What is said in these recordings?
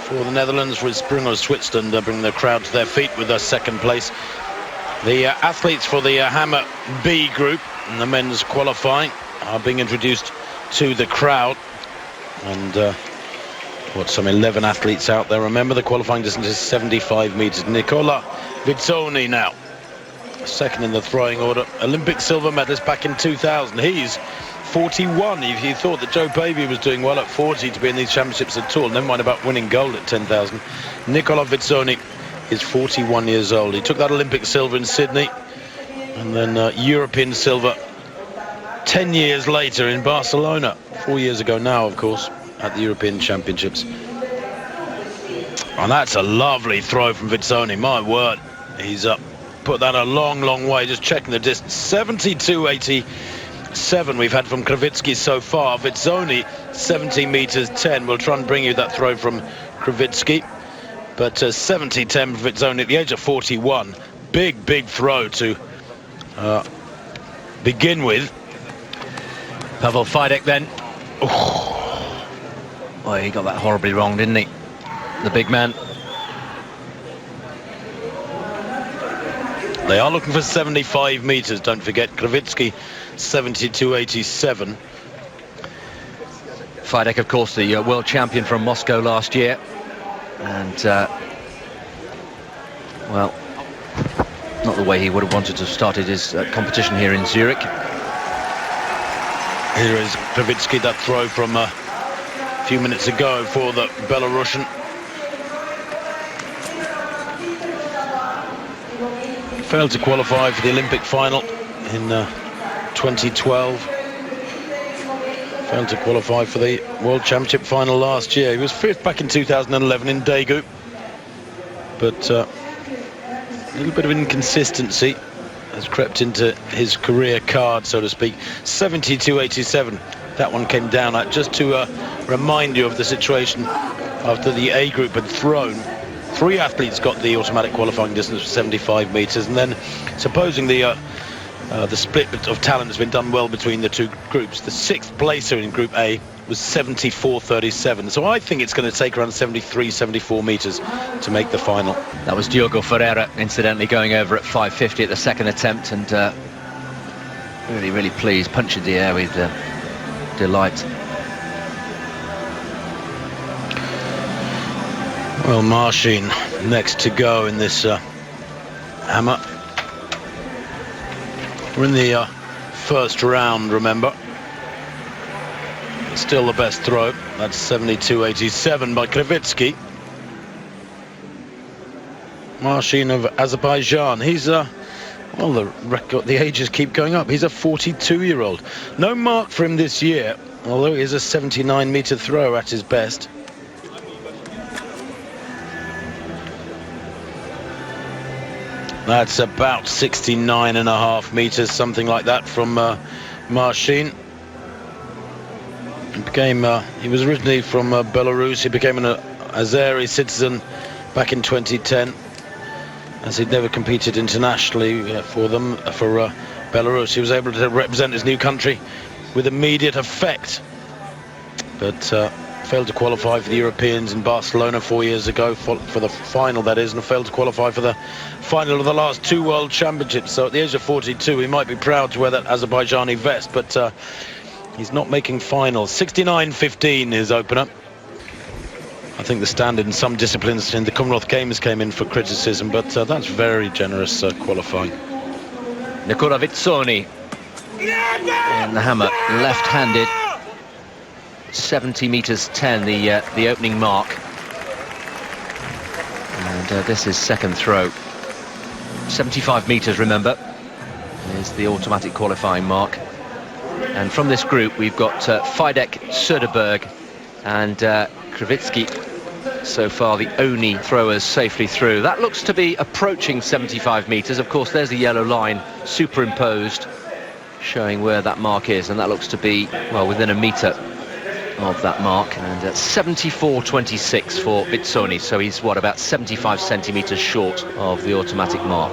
for the Netherlands, with Springer of Switzerland bringing the crowd to their feet with their second place. The athletes for the Hammer B group and the men's qualifying are being introduced to the crowd. And some 11 athletes out there. Remember, the qualifying distance is 75 meters. Nicola Vittoni now second in the throwing order, Olympic silver medalist back in 2000. He's 41. If you thought that Joe Baby was doing well at 40 to be in these championships at all, never mind about winning gold at 10,000, Nicola Vittoni is 41 years old. He took that Olympic silver in Sydney and then European silver 10 years later in Barcelona, 4 years ago now, of course, at the European Championships. And that's a lovely throw from Vittoni, my word. He's put that a long way, just checking the distance. 72.87 we've had from Kravitzki so far. Vittoni 17 meters 10. We'll try and bring you that throw from Kravitzki, but 70.10 for Vittoni at the age of 41. Big throw to begin with. Pavel Kravitzki then. Oh, he got that horribly wrong, didn't he? The big man. They are looking for 75 meters, don't forget. Kravitzki 72.87. Kravitzki, of course, the world champion from Moscow last year. And, well, not the way he would have wanted to have started his competition here in Zurich. Here is Kravitzki, that throw from a few minutes ago for the Belarusian. Failed to qualify for the Olympic final in 2012. Failed to qualify for the World Championship final last year. He was fifth back in 2011 in Daegu. But a little bit of inconsistency has crept into his career card, so to speak. 72.87. That one came down at, just to remind you of the situation after the A group had thrown. 3 athletes got the automatic qualifying distance of 75 meters, and then, supposing the split of talent has been done well between the two groups, the 6th placer in Group A was 74.37. So I think it's going to take around 74 meters to make the final. That was Diogo Ferreira, incidentally, going over at 5.50 at the second attempt, and really pleased, punching the air with delight. Well, Martine next to go in this hammer. We're in the first round, remember. Still the best throw. That's 72.87 by Kravitzki. Martine of Azerbaijan. He's well, the ages keep going up. He's a 42-year-old. No mark for him this year, although he is a 79-meter throw at his best. That's about 69.5 meters, something like that, from Martine. He was originally from Belarus. He became an Azeri citizen back in 2010, as he'd never competed internationally for Belarus. He was able to represent his new country with immediate effect, but failed to qualify for the Europeans in Barcelona 4 years ago, for the final, that is, and failed to qualify for the final of the last 2 World Championships. So at the age of 42, he might be proud to wear that Azerbaijani vest, but he's not making finals. 69.15 is opener. I think the standard in some disciplines in the Commonwealth Games came in for criticism, but that's very generous qualifying. Nicola Vittoni in the hammer, left-handed. 70 meters 10, the opening mark, and this is second throw. 75 meters, remember, is the automatic qualifying mark. And from this group we've got Kravitzki, Söderberg and Kravitzki, so far the only throwers safely through. That looks to be approaching 75 meters. Of course, there's the yellow line superimposed showing where that mark is, and that looks to be, well, within a meter of that mark, and at 74.26 for Vittoni, so he's about 75 centimeters short of the automatic mark.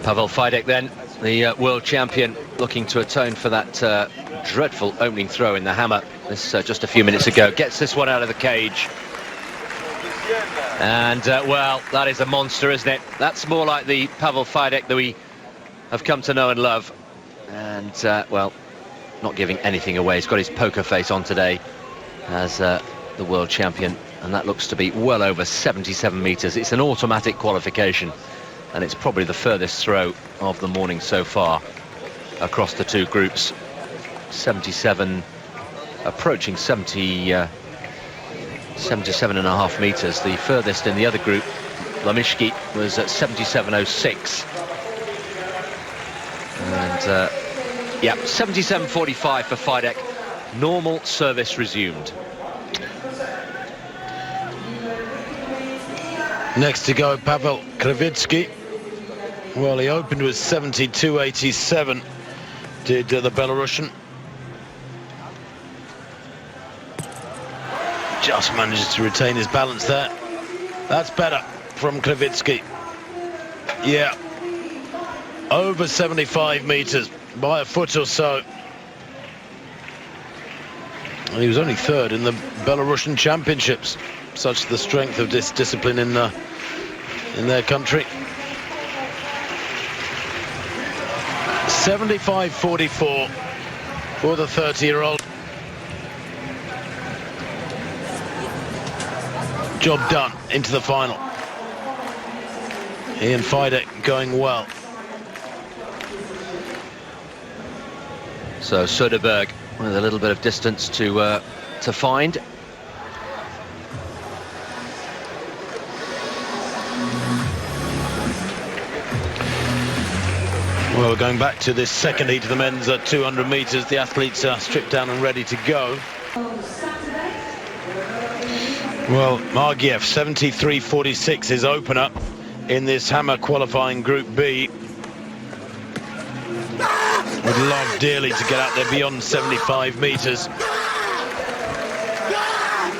Pavel Kravitzki then, the world champion looking to atone for that dreadful opening throw in the hammer this just a few minutes ago. Gets this one out of the cage. And, well, that is a monster, isn't it? That's more like the Pavel Kravitzki that we have come to know and love. And, well, not giving anything away. He's got his poker face on today as the world champion. And that looks to be well over 77 metres. It's an automatic qualification. And it's probably the furthest throw of the morning so far across the two groups. 77, approaching 77.5 metres. The furthest in the other group, Lamishki, was at 77.06. And, yeah, 77.45 for Kravitzki. Normal service resumed. Next to go, Pavel Kravitzki. Well, he opened with 72.87, did the Belarusian. Just manages to retain his balance there. That's better from Kravitzki. Yeah, over 75 metres by a foot or so. And he was only third in the Belarusian championships. Such the strength of this discipline in their country. 75.44 for the 30-year-old. Job done into the final. Ian Kravitzki going well. So Söderberg with a little bit of distance to find. Well, going back to this second heat of the men's 200 metres, the athletes are stripped down and ready to go. Well, Margiev, 73.46, his opener in this hammer qualifying Group B. Would love dearly to get out there beyond 75 metres.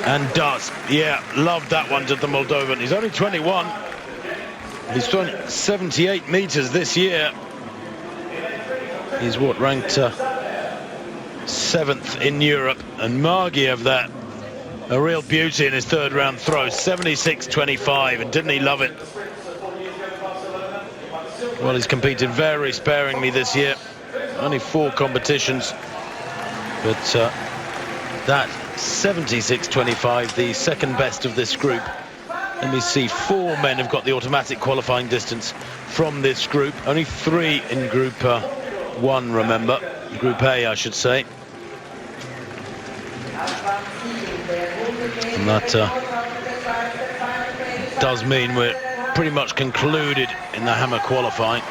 And does. Yeah, loved that one to the Moldovan. He's only 21. He's done 78 metres this year. He's what, ranked 7th in Europe. And Margiev, that a real beauty in his third round throw, 76.25, and didn't he love it? Well, he's competed very sparingly this year, only 4 competitions, but that 76.25, the second best of this group. Let me see, 4 men have got the automatic qualifying distance from this group, only 3 in Group 1, remember, Group A, I should say. And that does mean we're pretty much concluded in the hammer qualifying.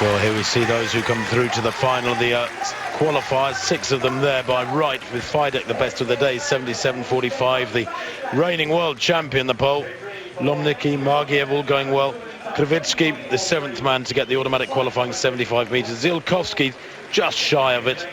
Well, here we see those who come through to the final of the qualifiers, 6 of them there by right, with Kravitzki the best of the day, 77.45, the reigning world champion, the pole. Lomnicki, Margiev all going well. Kravitzki, the 7th man to get the automatic qualifying 75 metres. Zielkowski just shy of it.